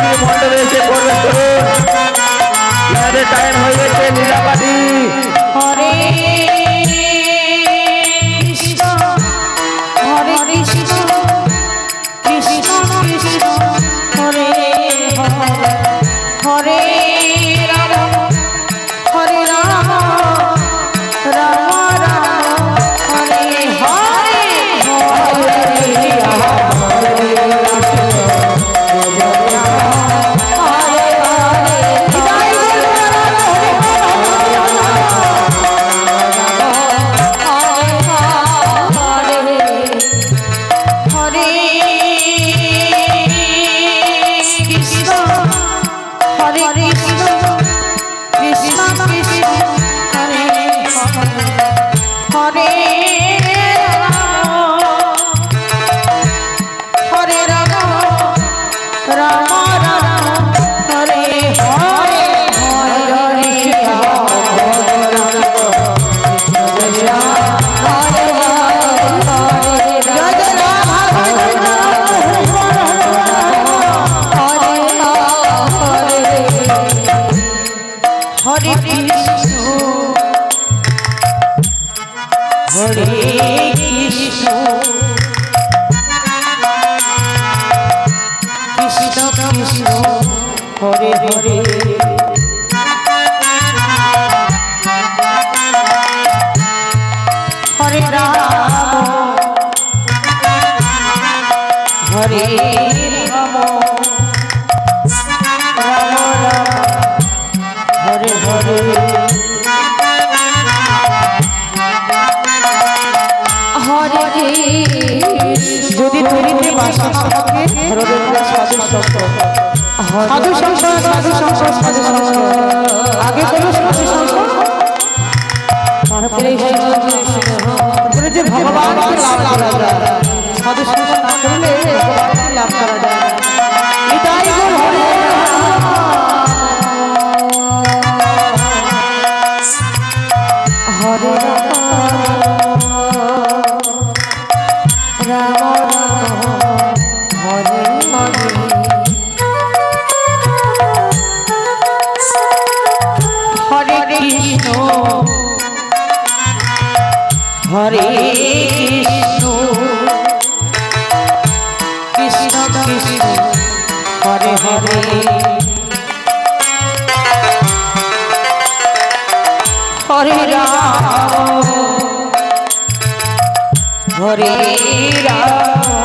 নীলাপাটি মন্ডলে এসে প্রবেশ করুন। ইয়াদের টাইম হয়ে গেছে নীলাপাটি। হরে কৃষ্ণ হরে কৃষ্ণ কৃষ্ণ কৃষ্ণ হরে হরে হরে রাম হরে রাম রাম রাম হরে হরে হরে হরে রাম রাম রাম হরে হরে হরে যদি ধরিতে বাসা থাকে সাধু সংসার সাধু সংসার সাধু সংসার আগে কোনো সাধু সংসার তারপরে যে ভগবানকে লাভ করা যায় সাধু সংসার না করলে ভগবানকে লাভ করা যায় এটাই হরে হরে রাম হরে হরে হরে কৃষ্ণ হরে কৃষ্ণ কৃষ্ণ কৃষ্ণ হরে হরে হরে রাম হরে রাম